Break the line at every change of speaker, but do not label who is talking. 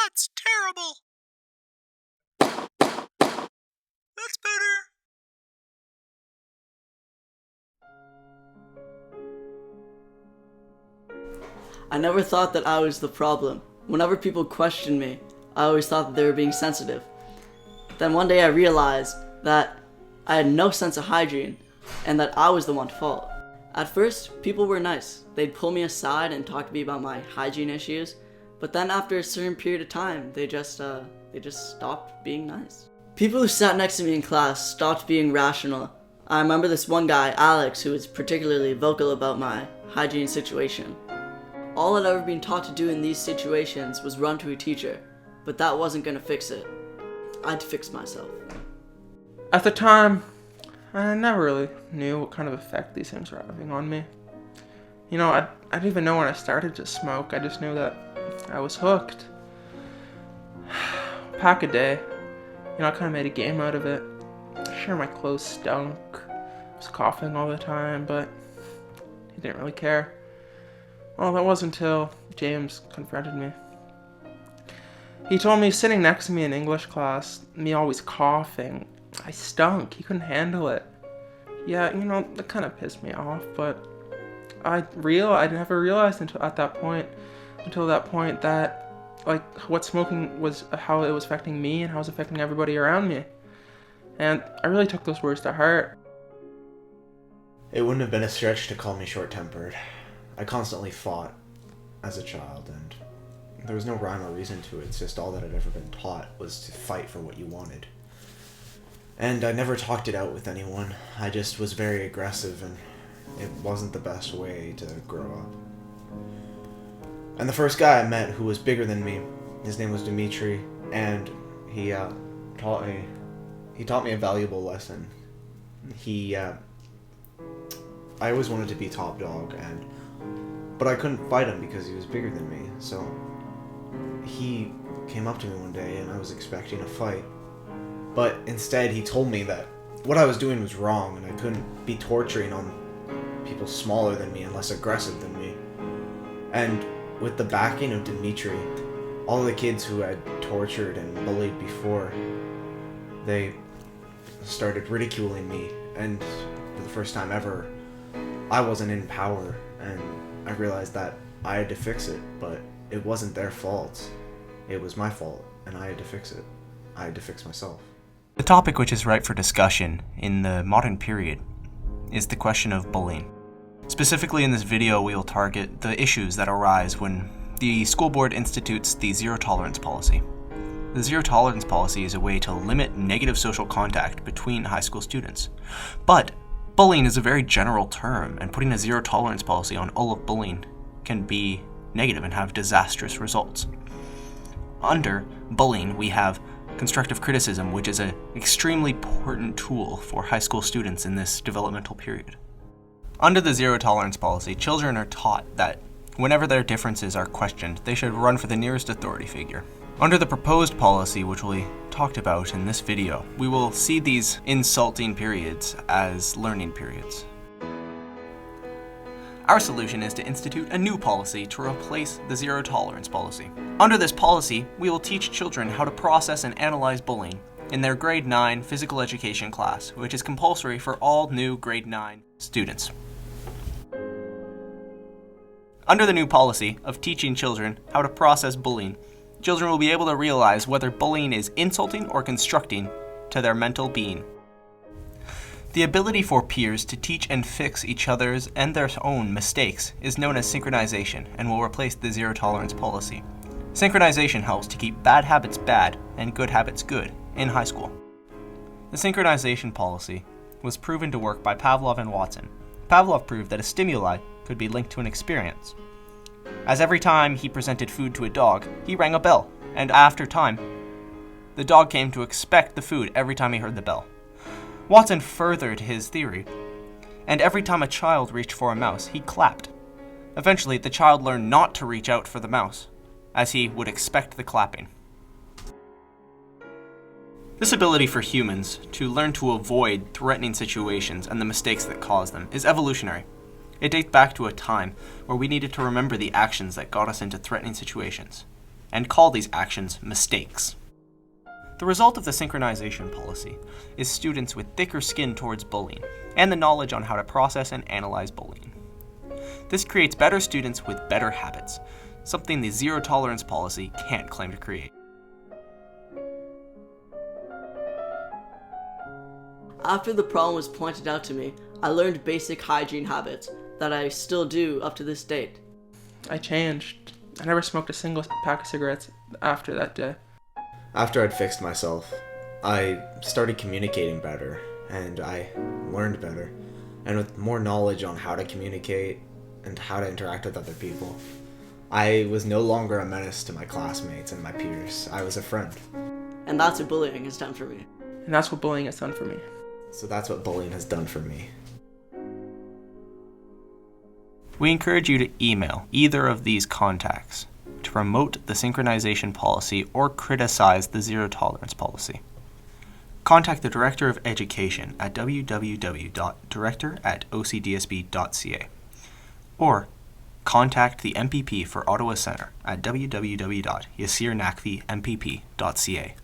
That's terrible. That's better.
I never thought that I was the problem. Whenever people questioned me, I always thought that they were being sensitive. Then one day I realized that I had no sense of hygiene and that I was the one at fault. At first, people were nice. They'd pull me aside and talk to me about my hygiene issues, but then after a certain period of time, they just stopped being nice. People who sat next to me in class stopped being rational. I remember this one guy, Alex, who was particularly vocal about my hygiene situation. All I'd ever been taught to do in these situations was run to a teacher, but that wasn't gonna fix it. I had to fix myself.
At the time, I never really knew what kind of effect these things were having on me. You know, I didn't even know when I started to smoke. I just knew that I was hooked. Pack a day. You know, I kind of made a game out of it. Sure, my clothes stunk. I was coughing all the time, but he didn't really care. Well, that wasn't until James confronted me. He told me sitting next to me in English class, me always coughing, I stunk. He couldn't handle it. Yeah, you know, that kind of pissed me off, but I never realized until that point that, like, what smoking was, how it was affecting me and how it was affecting everybody around me. And I really took those words to heart.
It wouldn't have been a stretch to call me short-tempered. I constantly fought as a child, and there was no rhyme or reason to it. It's just all that I'd ever been taught was to fight for what you wanted. And I never talked it out with anyone. I just was very aggressive, and it wasn't the best way to grow up. And the first guy I met who was bigger than me, his name was Dimitri, and he taught me a valuable lesson. I always wanted to be top dog, but I couldn't fight him because he was bigger than me. So he came up to me one day and I was expecting a fight. But instead he told me that what I was doing was wrong and I couldn't be torturing on people smaller than me and less aggressive than me. And with the backing of Dimitri, all the kids who had tortured and bullied before, they started ridiculing me, and for the first time ever, I wasn't in power, and I realized that I had to fix it, but it wasn't their fault. It was my fault, and I had to fix it. I had to fix myself.
The topic which is ripe for discussion in the modern period is the question of bullying. Specifically in this video, we will target the issues that arise when the school board institutes the zero tolerance policy. The zero tolerance policy is a way to limit negative social contact between high school students. But bullying is a very general term, and putting a zero tolerance policy on all of bullying can be negative and have disastrous results. Under bullying, we have constructive criticism, which is an extremely important tool for high school students in this developmental period. Under the zero tolerance policy, children are taught that whenever their differences are questioned, they should run for the nearest authority figure. Under the proposed policy, which we talked about in this video, we will see these insulting periods as learning periods. Our solution is to institute a new policy to replace the zero tolerance policy. Under this policy, we will teach children how to process and analyze bullying in their grade 9 physical education class, which is compulsory for all new grade 9 students. Under the new policy of teaching children how to process bullying, children will be able to realize whether bullying is insulting or constructing to their mental being. The ability for peers to teach and fix each other's and their own mistakes is known as synchronization and will replace the zero tolerance policy. Synchronization helps to keep bad habits bad and good habits good in high school. The synchronization policy was proven to work by Pavlov and Watson. Pavlov proved that a stimuli could be linked to an experience. As every time he presented food to a dog, he rang a bell, and after time, the dog came to expect the food every time he heard the bell. Watson furthered his theory, and every time a child reached for a mouse, he clapped. Eventually, the child learned not to reach out for the mouse, as he would expect the clapping. This ability for humans to learn to avoid threatening situations and the mistakes that cause them is evolutionary. It dates back to a time where we needed to remember the actions that got us into threatening situations. and call these actions mistakes. The result of the synchronization policy is students with thicker skin towards bullying and the knowledge on how to process and analyze bullying. This creates better students with better habits, something the zero tolerance policy can't claim to create.
After the problem was pointed out to me, I learned basic hygiene habits that I still do up to this date.
I changed. I never smoked a single pack of cigarettes after that day.
After I'd fixed myself, I started communicating better, and I learned better. And with more knowledge on how to communicate and how to interact with other people, I was no longer a menace to my classmates and my peers. I was a friend.
And that's what bullying has done for me.
And that's what bullying has done for me.
So that's what bullying has done for me.
We encourage you to email either of these contacts to promote the synchronization policy or criticize the zero tolerance policy. Contact the Director of Education at www.director@ocdsb.ca or contact the MPP for Ottawa Centre at www.yasirnakvimpp.ca.